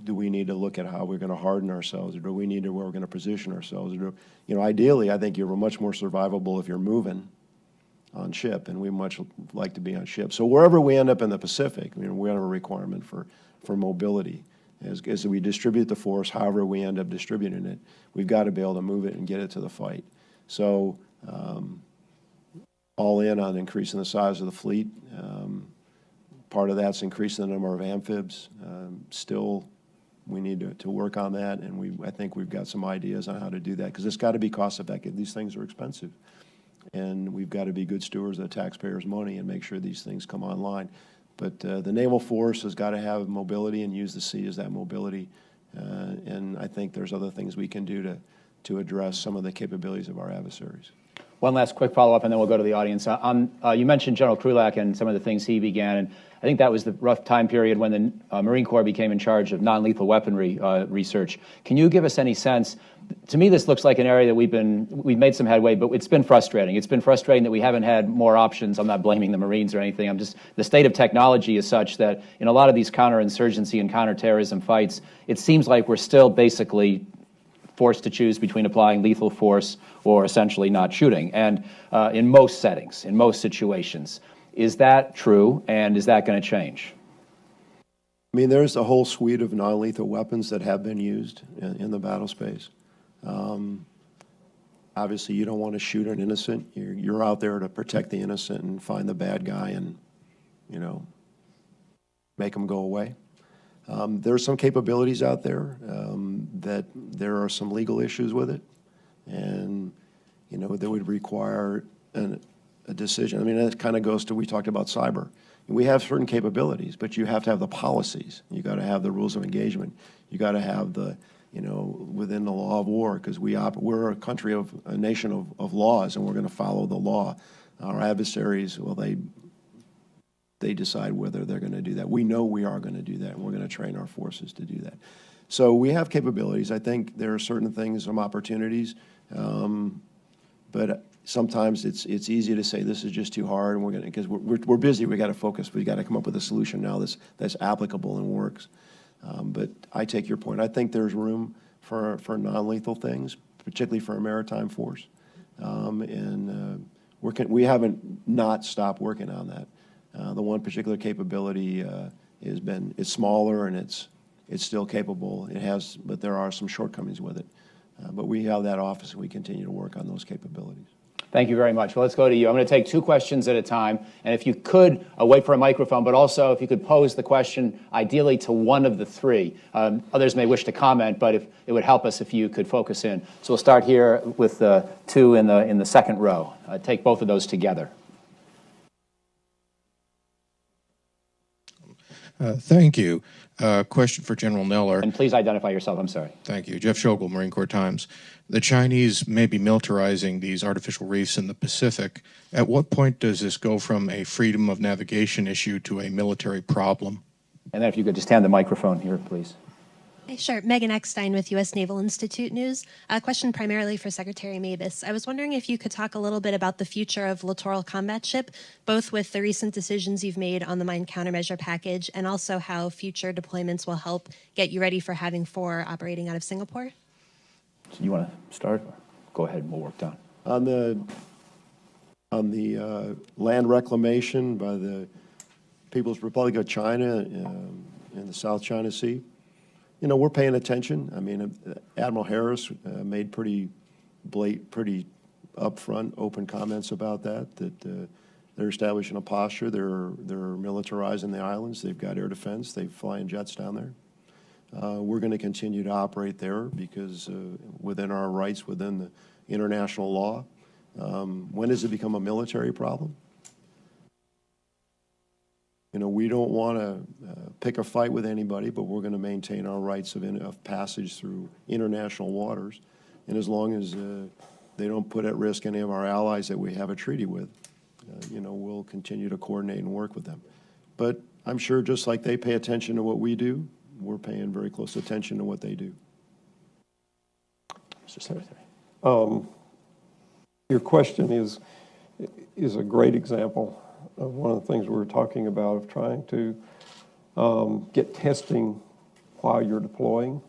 do we need to look at how we're going to harden ourselves, or do we need to where we're going to position ourselves? Ideally, I think you're much more survivable if you're moving on ship, and we much like to be on ship. So wherever we end up in the Pacific, we have a requirement for mobility. As we distribute the force, however we end up distributing it, we've got to be able to move it and get it to the fight. So all in on increasing the size of the fleet. Part of that's increasing the number of amphibs. Still, we need to work on that, and I think we've got some ideas on how to do that, because it's got to be cost effective. These things are expensive, and we've got to be good stewards of the taxpayers' money and make sure these things come online. But the naval force has got to have mobility and use the sea as that mobility, and I think there's other things we can do to address some of the capabilities of our adversaries. One last quick follow-up, and then we'll go to the audience. You mentioned General Krulak and some of the things he began, and I think that was the rough time period when the Marine Corps became in charge of non-lethal weaponry research. Can you give us any sense? To me, this looks like an area that we've made some headway, but it's been frustrating. It's been frustrating that we haven't had more options. I'm not blaming the Marines or anything. The state of technology is such that in a lot of these counterinsurgency and counterterrorism fights, it seems like we're still basically forced to choose between applying lethal force or essentially not shooting, and in most settings, in most situations. Is that true, and is that going to change? I mean, there's a whole suite of non-lethal weapons that have been used in the battle space. Obviously, you don't want to shoot an innocent. You're out there to protect the innocent and find the bad guy and, make them go away. There are some capabilities out there that there are some legal issues with it, and that would require a decision. I mean, that kind of goes to, we talked about cyber. We have certain capabilities, but you have to have the policies. You got to have the rules of engagement. You got to have the within the law of war, because we're a nation of laws, and we're going to follow the law. Our adversaries, well, they decide whether they're going to do that. We know we are going to do that, and we're going to train our forces to do that. So we have capabilities. I think there are certain things, some opportunities, but sometimes it's easy to say this is just too hard, and because we're busy. We got to focus. We got to come up with a solution now that's applicable and works. But I take your point. I think there's room for non-lethal things, particularly for a maritime force, and we haven't not stopped working on that. The one particular capability it's smaller and it's still capable. But there are some shortcomings with it. But we have that office, and we continue to work on those capabilities. Thank you very much. Well, let's go to you. I'm going to take two questions at a time, and if you could wait for a microphone, but also if you could pose the question ideally to one of the three. Others may wish to comment, but it would help us if you could focus in. So we'll start here with the two in the second row. Take both of those together. Thank you. Question for General Neller. And please identify yourself. I'm sorry. Thank you. Jeff Schogel, Marine Corps Times. The Chinese may be militarizing these artificial reefs in the Pacific. At what point does this go from a freedom of navigation issue to a military problem? And then if you could just hand the microphone here, please. Sure. Megan Eckstein with U.S. Naval Institute News. A question primarily for Secretary Mabus. I was wondering if you could talk a little bit about the future of littoral combat ship, both with the recent decisions you've made on the mine countermeasure package and also how future deployments will help get you ready for having 4 operating out of Singapore. So you want to start? Or go ahead and we'll work down. On the land reclamation by the People's Republic of China in the South China Sea, we're paying attention. I mean, Admiral Harris made pretty upfront, open comments about that they're establishing a posture. They're militarizing the islands. They've got air defense. They fly in jets down there. We're going to continue to operate there because within our rights, within the international law. When does it become a military problem? We don't want to pick a fight with anybody, but we're going to maintain our rights of passage through international waters. And as long as they don't put at risk any of our allies that we have a treaty with, we'll continue to coordinate and work with them. But I'm sure just like they pay attention to what we do, we're paying very close attention to what they do. Mr. Secretary. Your question is a great example of one of the things we were talking about, of trying to get testing while you're deploying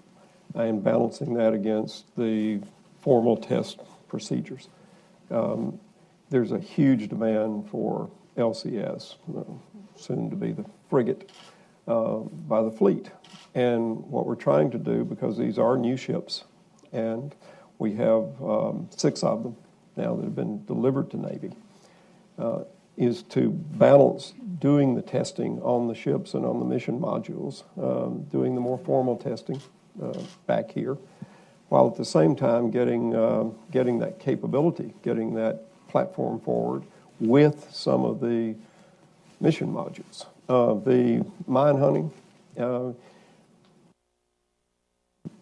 and balancing that against the formal test procedures. There's a huge demand for LCS, soon to be the frigate, by the fleet. And what we're trying to do, because these are new ships, and we have 6 of them now that have been delivered to Navy, is to balance doing the testing on the ships and on the mission modules, doing the more formal testing back here, while at the same time getting that capability, getting that platform forward with some of the mission modules. The mine hunting,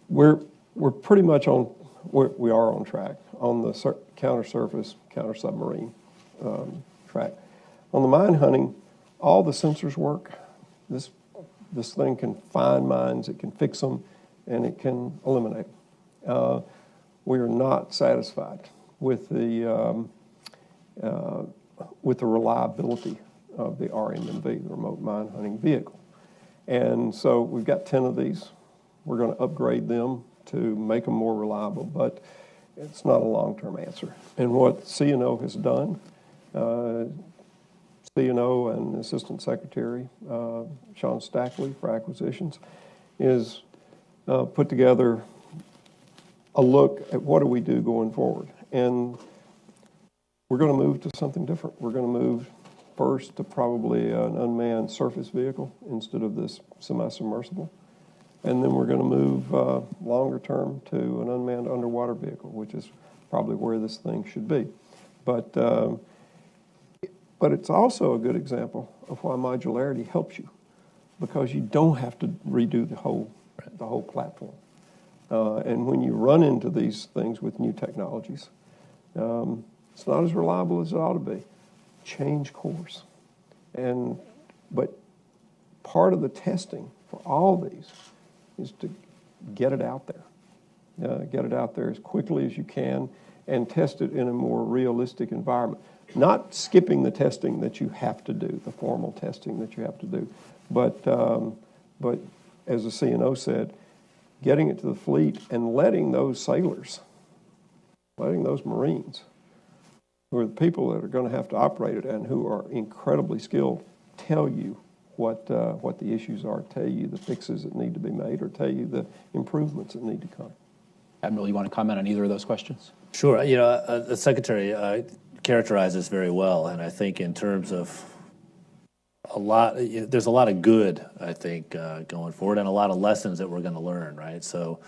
we're pretty much on we are on track on the counter-surface, counter-submarine track. On the mine hunting, all the sensors work. This thing can find mines, it can fix them, and it can eliminate them. We are not satisfied with the reliability of the RMMV, the remote mine hunting vehicle. And so we've got 10 of these. We're going to upgrade them to make them more reliable, but it's not a long-term answer. And what CNO has done, CNO and Assistant Secretary Sean Stackley for acquisitions, is put together a look at what do we do going forward. And we're going to move to something different. We're going to move first to probably an unmanned surface vehicle instead of this semi-submersible. And then we're going to move longer term to an unmanned underwater vehicle, which is probably where this thing should be. But it's also a good example of why modularity helps you, because you don't have to redo the whole platform. And when you run into these things with new technologies, it's not as reliable as it ought to be. Change course. But part of the testing for all these is to get it out there. Get it out there as quickly as you can and test it in a more realistic environment. Not skipping the testing that you have to do, the formal testing that you have to do, but as the CNO said, getting it to the fleet and letting those sailors, letting those Marines, who are the people that are going to have to operate it and who are incredibly skilled, tell you what the issues are, tell you the fixes that need to be made, or tell you the improvements that need to come. Admiral, you want to comment on either of those questions? Sure. The Secretary characterizes very well, and I think in terms of there's a lot of good, I think, going forward, and a lot of lessons that we're going to learn, right? So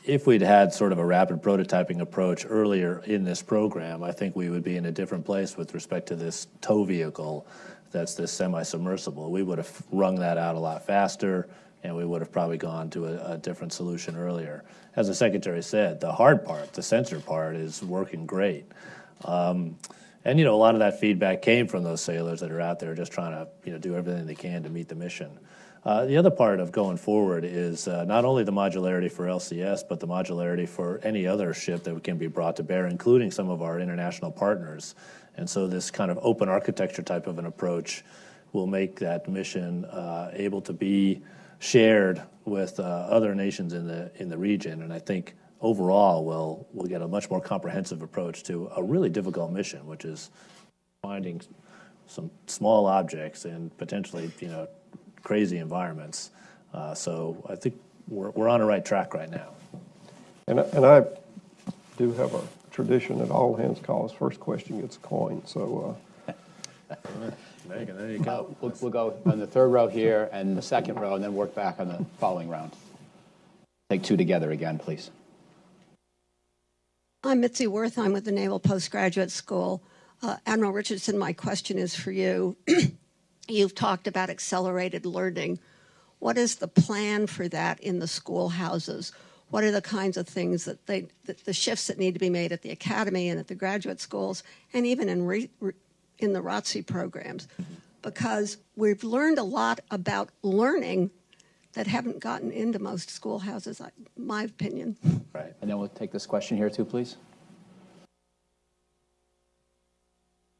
if we'd had sort of a rapid prototyping approach earlier in this program, I think we would be in a different place with respect to this tow vehicle that's this semi-submersible. We would have wrung that out a lot faster, and we would have probably gone to a different solution earlier. As the Secretary said, the hard part, the sensor part, is working great. And, a lot of that feedback came from those sailors that are out there just trying to, do everything they can to meet the mission. The other part of going forward is not only the modularity for LCS, but the modularity for any other ship that can be brought to bear, including some of our international partners. And so this kind of open architecture type of an approach will make that mission able to be shared with other nations in the region. And I think overall we'll get a much more comprehensive approach to a really difficult mission, which is finding some small objects in potentially crazy environments. So I think we're on the right track right now. And I do have a tradition at all hands calls. First question gets a coin. So Megan, there you go. We'll go on the third row here and the second row, and then work back on the following round. Take two together again, please. I'm Mitzi Worth. I'm with the Naval Postgraduate School. Admiral Richardson, my question is for you. You've talked about accelerated learning. What is the plan for that in the schoolhouses? What are the kinds of things that the shifts that need to be made at the academy and at the graduate schools, and even in the ROTC programs? Because we've learned a lot about learning that haven't gotten into most schoolhouses, my opinion. Right. And then we'll take this question here too, please.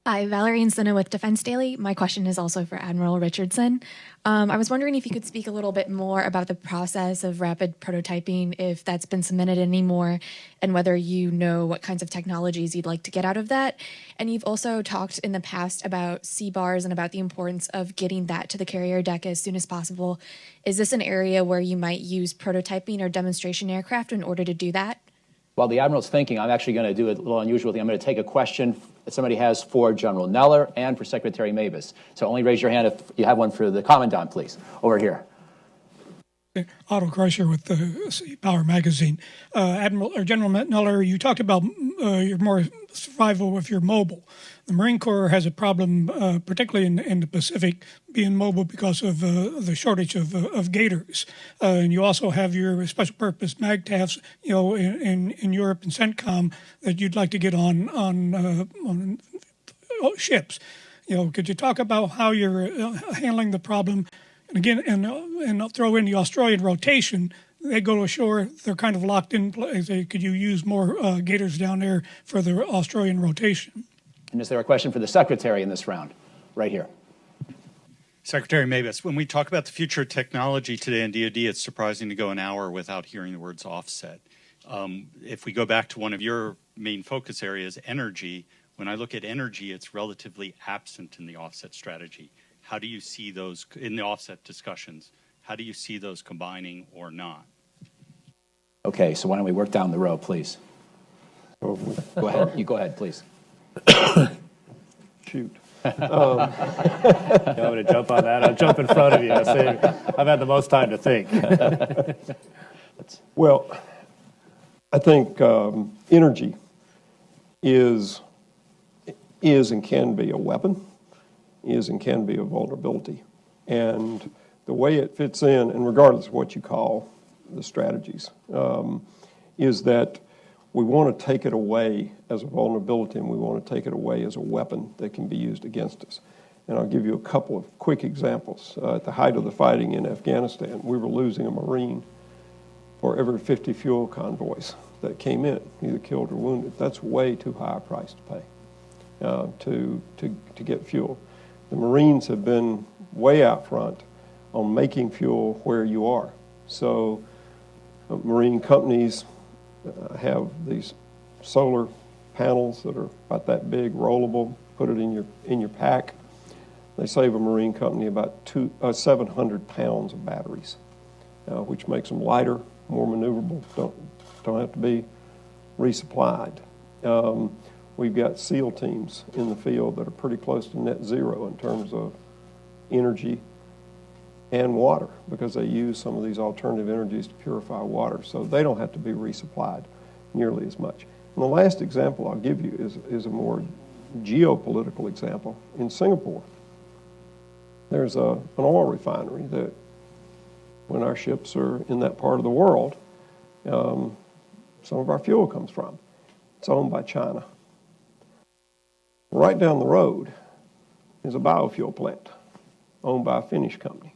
Hi, Valerie Insina with Defense Daily. My question is also for Admiral Richardson. I was wondering if you could speak a little bit more about the process of rapid prototyping, if that's been submitted anymore, and whether you know what kinds of technologies you'd like to get out of that. And you've also talked in the past about C-bars and about the importance of getting that to the carrier deck as soon as possible. Is this an area where you might use prototyping or demonstration aircraft in order to do that? While the Admiral's thinking, I'm actually going to do a little unusual thing. I'm going to take a question that somebody has for General Neller and for Secretary Mavis. So only raise your hand if you have one for the Commandant, please. Over here. Otto Kreischer with the Sea Power magazine. Admiral or General Neller, you talked about you're more survival if you're mobile. The Marine Corps has a problem, particularly in the Pacific, being mobile because of the shortage of gators. And you also have your special purpose MAGTAFs, in Europe and CENTCOM that you'd like to get on ships. Could you talk about how you're handling the problem? And again, and I'll throw in the Australian rotation. They go ashore, they're kind of locked in place. Could you use more gators down there for the Australian rotation? And is there a question for the Secretary in this round? Right here. Secretary Mabus, when we talk about the future of technology today in DoD, it's surprising to go an hour without hearing the words offset. If we go back to one of your main focus areas, energy, when I look at energy, it's relatively absent in the offset strategy. How do you see those in the offset discussions? How do you see those combining or not? Okay, so why don't we work down the row, please? Go ahead. You go ahead, please. Shoot. You want me to jump on that? I'll jump in front of you. I've had the most time to think. Well, I think energy is and can be a weapon, is and can be a vulnerability. And the way it fits in, and regardless of what you call the strategies, is that we want to take it away as a vulnerability, and we want to take it away as a weapon that can be used against us. And I'll give you a couple of quick examples. At the height of the fighting in Afghanistan, we were losing a Marine for every 50 fuel convoys that came in, either killed or wounded. That's way too high a price to pay to get fuel. The Marines have been way out front on making fuel where you are. So Marine companies have these solar panels that are about that big, rollable, put it in your pack. They save a Marine company about 700 pounds of batteries, which makes them lighter, more maneuverable, don't have to be resupplied. We've got SEAL teams in the field that are pretty close to net zero in terms of energy and water, because they use some of these alternative energies to purify water, so they don't have to be resupplied nearly as much. And the last example I'll give you is a more geopolitical example. In Singapore, there's an oil refinery that, when our ships are in that part of the world, some of our fuel comes from. It's owned by China. Right down the road is a biofuel plant owned by a Finnish company.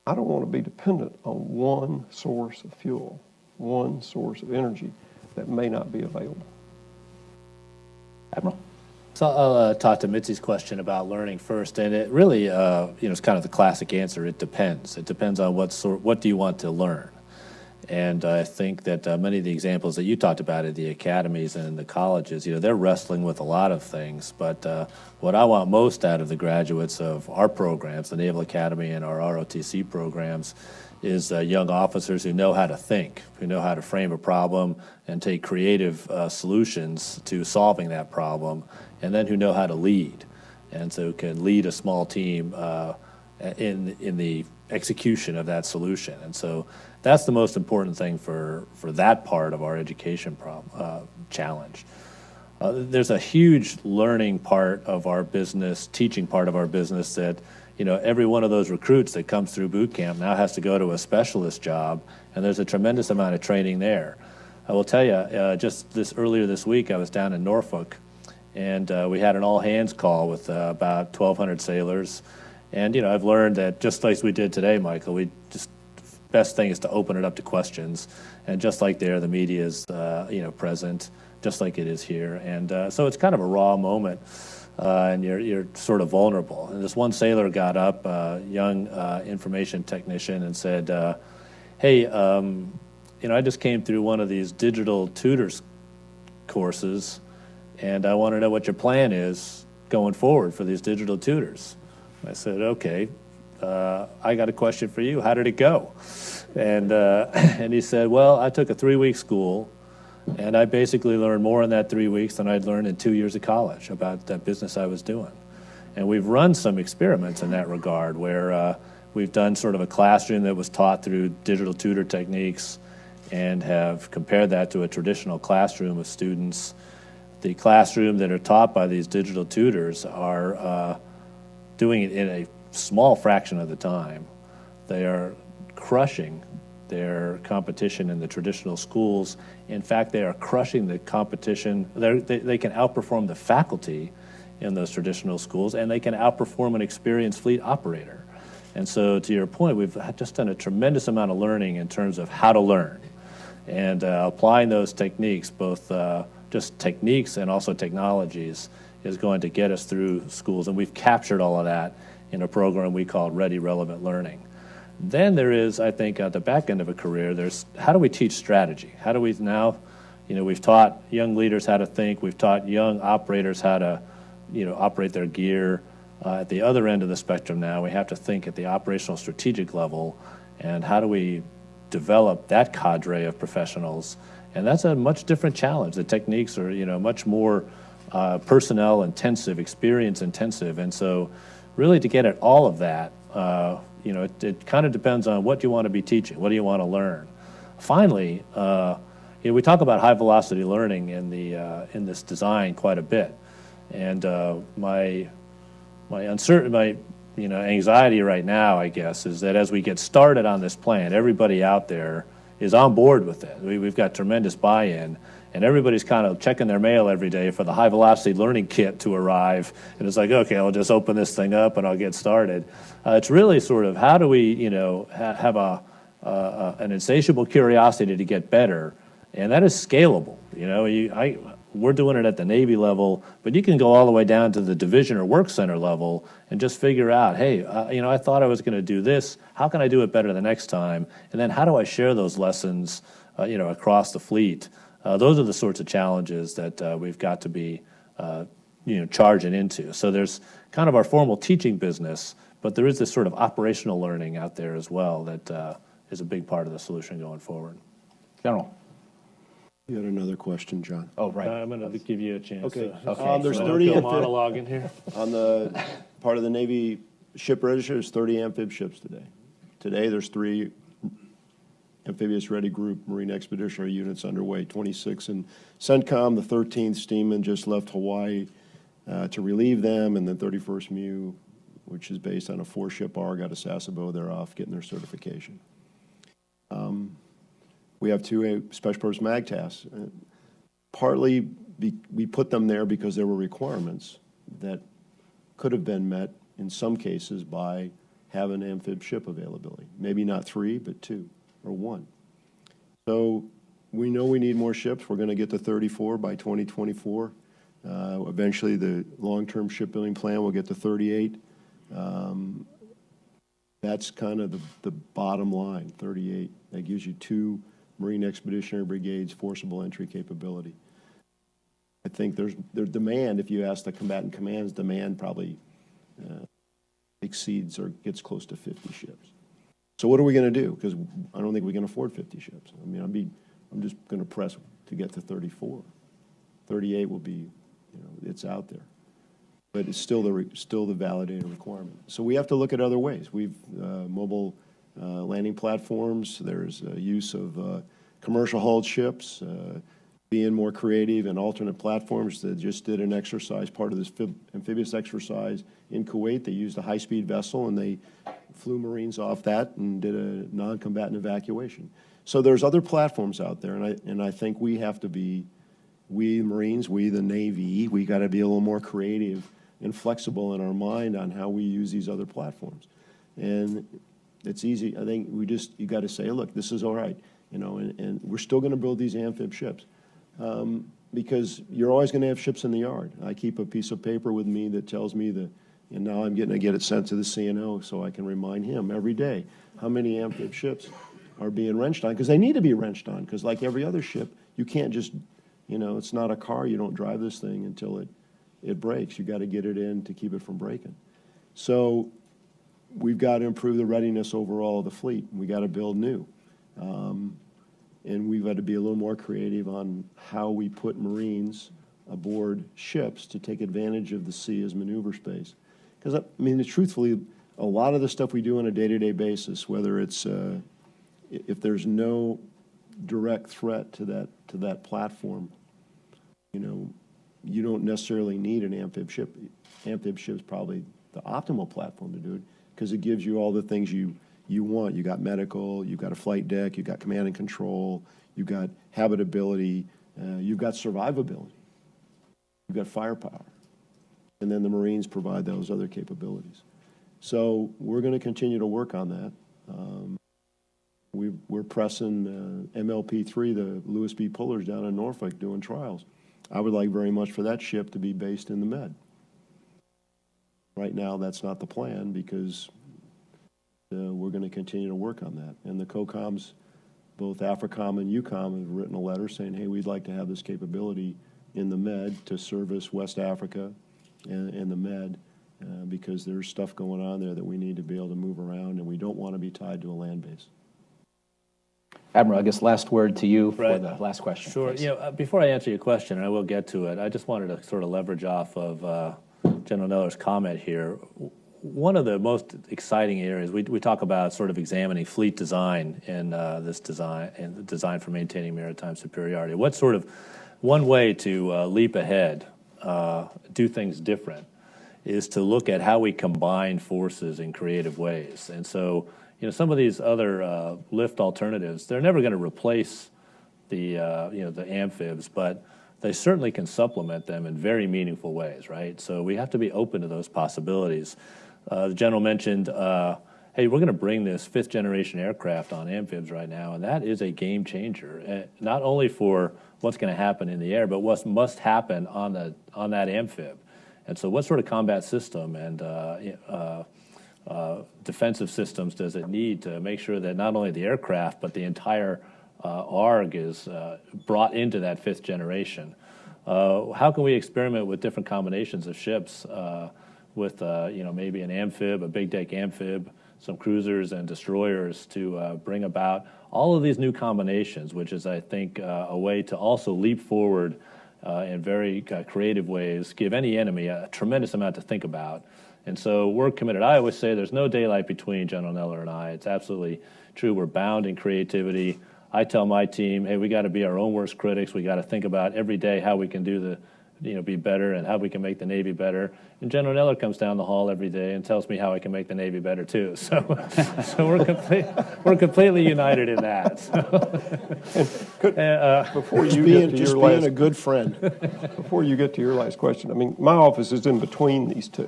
I don't want to be dependent on one source of fuel, one source of energy that may not be available. Admiral? So I'll talk to Mitzi's question about learning first, and it really, it's kind of the classic answer. It depends. It depends on what do you want to learn. And I think that many of the examples that you talked about at the academies and the colleges, they're wrestling with a lot of things. But what I want most out of the graduates of our programs, the Naval Academy and our ROTC programs, is young officers who know how to think, who know how to frame a problem and take creative solutions to solving that problem, and then who know how to lead, and so can lead a small team in the execution of that solution. And so that's the most important thing for that part of our education challenge. There's a huge learning part of our business, teaching part of our business that, every one of those recruits that comes through boot camp now has to go to a specialist job, and there's a tremendous amount of training there. I will tell you, just earlier this week, I was down in Norfolk, and we had an all-hands call with about 1,200 sailors. And, I've learned that just like we did today, Michael, best thing is to open it up to questions. And just like there, the media is, present, just like it is here. And so it's kind of a raw moment, and you're sort of vulnerable. And this one sailor got up, a young information technician, and said, hey, I just came through one of these digital tutors courses, and I want to know what your plan is going forward for these digital tutors. I said, okay, I got a question for you. How did it go? And he said, well, I took a 3-week school, and I basically learned more in that 3 weeks than I'd learned in 2 years of college about that business I was doing. And we've run some experiments in that regard where we've done sort of a classroom that was taught through digital tutor techniques, and have compared that to a traditional classroom of students. The classroom that are taught by these digital tutors are doing it in a small fraction of the time. They are crushing their competition in the traditional schools. In fact, they are crushing the competition. They can outperform the faculty in those traditional schools, and they can outperform an experienced fleet operator. And so, to your point, we've just done a tremendous amount of learning in terms of how to learn. And applying those techniques, both just techniques and also technologies, is going to get us through schools. And we've captured all of that in a program we call Ready Relevant Learning. Then there is, I think, at the back end of a career, there's how do we teach strategy? How do we now, we've taught young leaders how to think. We've taught young operators how to, operate their gear. At the other end of the spectrum now, we have to think at the operational strategic level, and how do we develop that cadre of professionals? And that's a much different challenge. The techniques are, much more personnel intensive, experience intensive. And so really to get at all of that, it kind of depends on what you want to be teaching, what do you want to learn. Finally, we talk about high velocity learning in this design quite a bit. And my anxiety right now, I guess, is that as we get started on this plan, everybody out there is on board with it. We've got tremendous buy-in, and everybody's kind of checking their mail every day for the high velocity learning kit to arrive. And it's like, okay, I'll just open this thing up and I'll get started. It's really sort of how do we, have an insatiable curiosity to get better, and that is scalable. We're doing it at the Navy level, but you can go all the way down to the division or work center level and just figure out, hey, I thought I was going to do this. How can I do it better the next time? And then how do I share those lessons, across the fleet? Those are the sorts of challenges that we've got to be, charging into. So there's kind of our formal teaching business, but there is this sort of operational learning out there as well that is a big part of the solution going forward. General. You had another question, John. Oh, right. I'm going to give you a chance. Okay. There's So 30 monologue in here. On the part of the Navy ship register, there's 30 amphib ships today. Today, there's 3 amphibious ready group Marine Expeditionary units underway, 26 in CENTCOM. The 13th Steeman just left Hawaii to relieve them, and then 31st MEU, which is based on a 4-ship ARG out of Sasebo. They're off getting their certification. We have 2 special purpose MAGTAS. Partly we put them there because there were requirements that could have been met in some cases by having amphib ship availability. Maybe not 3, but 2 or 1. So we know we need more ships. We're going to get to 34 by 2024. Eventually, the long-term shipbuilding plan will get to 38. That's kind of the bottom line, 38. That gives you 2 Marine Expeditionary Brigades, forcible entry capability. I think there's demand, if you ask the combatant commands, demand probably exceeds or gets close to 50 ships. So what are we going to do? Because I don't think we can afford 50 ships. I mean, I'm just going to press to get to 34. 38 will be, it's out there. But it's still the validated requirement. So we have to look at other ways. We've mobile landing platforms. There's use of commercial hulled ships, being more creative and alternate platforms. They just did an exercise, part of this amphibious exercise in Kuwait. They used a high-speed vessel, and they flew Marines off that and did a non-combatant evacuation. So there's other platforms out there, and I think we have to be, we Marines, we the Navy, we got to be a little more creative and flexible in our mind on how we use these other platforms. And it's easy. I think you got to say, look, this is all right, and we're still going to build these amphib ships because you're always going to have ships in the yard. I keep a piece of paper with me that tells me and now I'm getting to get it sent to the CNO so I can remind him every day how many amphib ships are being wrenched on, because they need to be wrenched on, because like every other ship, you can't just, it's not a car. You don't drive this thing until it breaks. You got to get it in to keep it from breaking. So we've got to improve the readiness overall of the fleet. We got to build new. And we've got to be a little more creative on how we put Marines aboard ships to take advantage of the sea as maneuver space. Because, truthfully, a lot of the stuff we do on a day-to-day basis, whether it's if there's no direct threat to that platform, you don't necessarily need an amphib ship. Amphib ship is probably the optimal platform to do it because it gives you all the things you want. You got medical, you got a flight deck, you got command and control, you got habitability, you've got survivability, you've got firepower, and then the Marines provide those other capabilities. So we're going to continue to work on that. We're pressing MLP3, the Lewis B. Pullers down in Norfolk, doing trials. I would like very much for that ship to be based in the Med. Right now, that's not the plan because we're going to continue to work on that. And the COCOMs, both AFRICOM and EUCOM, have written a letter saying, hey, we'd like to have this capability in the Med to service West Africa and the Med because there's stuff going on there that we need to be able to move around, and we don't want to be tied to a land base. Admiral, I guess last word to you for Right. the last question. Sure. please. Before I answer your question, and I will get to it, I just wanted to sort of leverage off of General Neller's comment here. One of the most exciting areas, we talk about sort of examining fleet design in this design, and the design for maintaining maritime superiority. What's sort of one way to leap ahead, do things different, is to look at how we combine forces in creative ways. And so, some of these other lift alternatives, they're never going to replace the amphibs, but they certainly can supplement them in very meaningful ways, right? So we have to be open to those possibilities. The general mentioned, hey, we're going to bring this fifth-generation aircraft on amphibs right now, and that is a game changer, not only for what's going to happen in the air, but what must happen on that amphib. And so what sort of combat system and defensive systems does it need to make sure that not only the aircraft, but the entire ARG is brought into that fifth generation? How can we experiment with different combinations of ships with maybe an amphib, a big deck amphib, some cruisers and destroyers to bring about all of these new combinations, which is, I think, a way to also leap forward in very creative ways, give any enemy a tremendous amount to think about. And so we're committed. I always say there's no daylight between General Neller and I. It's absolutely true. We're bound in creativity. I tell my team, hey, we got to be our own worst critics. We got to think about every day how we can do be better and how we can make the Navy better. And General Neller comes down the hall every day and tells me how I can make the Navy better too. So we're completely united in that. Before you get to Just your being last, a good friend. before you get to your last question, I mean, my office is in between these two.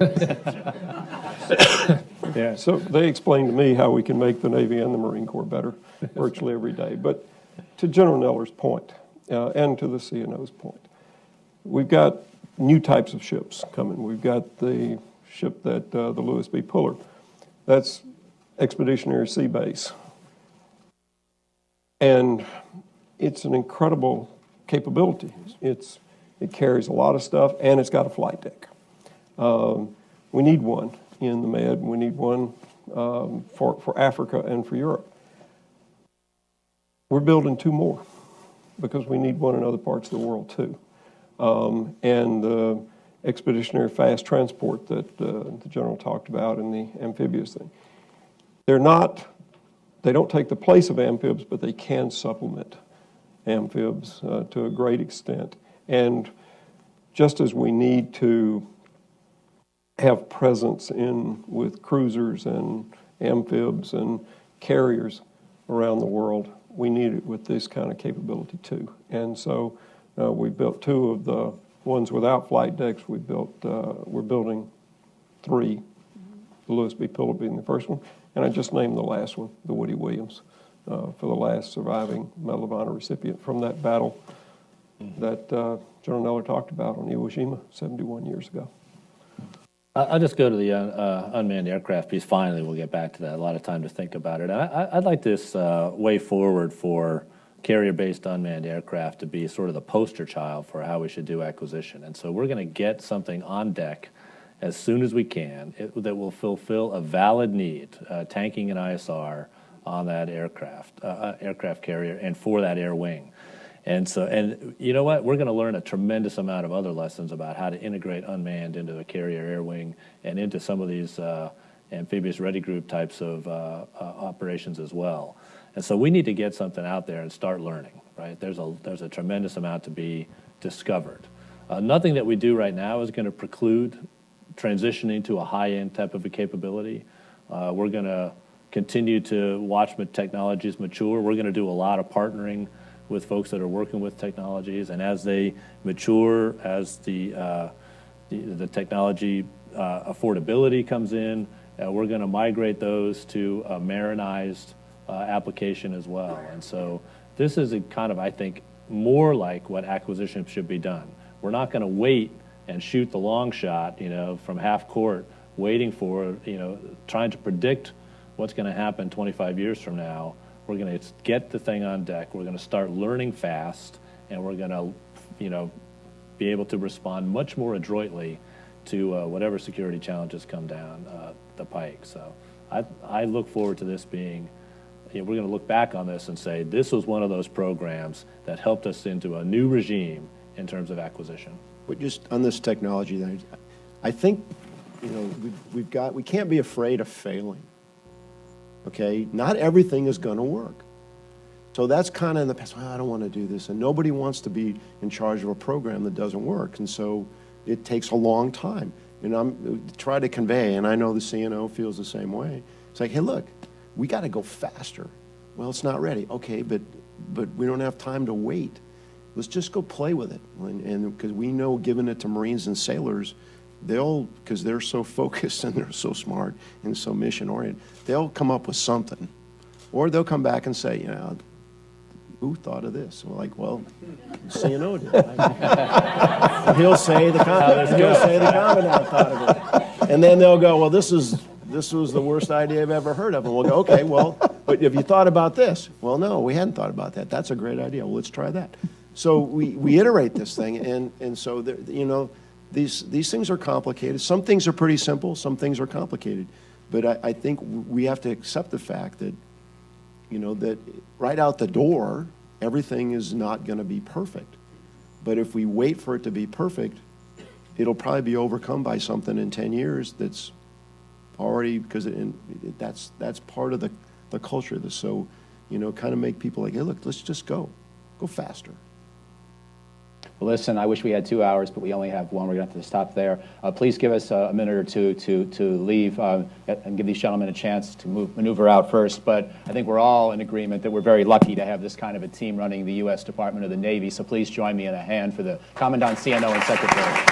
Yeah. So they explain to me how we can make the Navy and the Marine Corps better virtually every day. But to General Neller's point, and to the CNO's point, we've got new types of ships coming. We've got the ship that the Lewis B. Puller, that's Expeditionary Sea Base. And it's an incredible capability. It carries a lot of stuff, and it's got a flight deck. We need one in the Med. We need one for Africa and for Europe. We're building two more because we need one in other parts of the world too. And the expeditionary fast transport that the General talked about and the amphibious thing. They don't take the place of amphibs, but they can supplement amphibs to a great extent. And just as we need to have presence with cruisers and amphibs and carriers around the world, we need it with this kind of capability too. And so we built two of the ones without flight decks. We're building three, the Lewis B. Puller being the first one. And I just named the last one, the Woody Williams, for the last surviving Medal of Honor recipient from that battle that General Neller talked about on Iwo Jima 71 years ago. I'll just go to the unmanned aircraft piece. Finally, we'll get back to that. A lot of time to think about it. I'd like this way forward for carrier-based unmanned aircraft to be sort of the poster child for how we should do acquisition. And so we're going to get something on deck as soon as we can that will fulfill a valid need, tanking and ISR on that aircraft carrier and for that air wing. And you know what? We're going to learn a tremendous amount of other lessons about how to integrate unmanned into a carrier air wing and into some of these amphibious ready group types of operations as well. And so we need to get something out there and start learning, right? There's a tremendous amount to be discovered. Nothing that we do right now is going to preclude transitioning to a high-end type of a capability. We're going to continue to watch technologies mature. We're going to do a lot of partnering with folks that are working with technologies, and as they mature, as the technology affordability comes in, we're going to migrate those to a marinized application as well. And so this is a kind of, I think, more like what acquisition should be done. We're not going to wait and shoot the long shot, from half court, waiting for, trying to predict what's going to happen 25 years from now. We're going to get the thing on deck. We're going to start learning fast, and we're going to, be able to respond much more adroitly to whatever security challenges come down the pike. So I look forward to this being, we're going to look back on this and say, this was one of those programs that helped us into a new regime in terms of acquisition. But just on this technology, I think, we can't be afraid of failing. Okay, not everything is going to work. So that's kind of in the past, I don't want to do this. And nobody wants to be in charge of a program that doesn't work. And so it takes a long time. And I'm try to convey, and I know the CNO feels the same way. It's like, hey, look, we got to go faster. Well, it's not ready. Okay, but we don't have time to wait. Let's just go play with it. And because we know giving it to Marines and sailors, because they're so focused and they're so smart and so mission-oriented, they'll come up with something. Or they'll come back and say, who thought of this? And we're like, well, CNO did. And he'll say the commandant thought of it. And then they'll go, well, this was the worst idea I've ever heard of. And we'll go, okay, well, but have you thought about this? Well, no, we hadn't thought about that. That's a great idea. Well, let's try that. So we iterate this thing, and so these things are complicated. Some things are pretty simple. Some things are complicated. But I think we have to accept the fact that, that right out the door, everything is not going to be perfect. But if we wait for it to be perfect, it'll probably be overcome by something in 10 years that's already, because that's part of the culture of this. So, kind of make people like, hey, look, let's just go faster. Well, listen, I wish we had 2 hours, but we only have one. We're going to have to stop there. Please give us a minute or two to leave and give these gentlemen a chance to maneuver out first. But I think we're all in agreement that we're very lucky to have this kind of a team running the U.S. Department of the Navy. So please join me in a hand for the Commandant, CNO, and Secretary.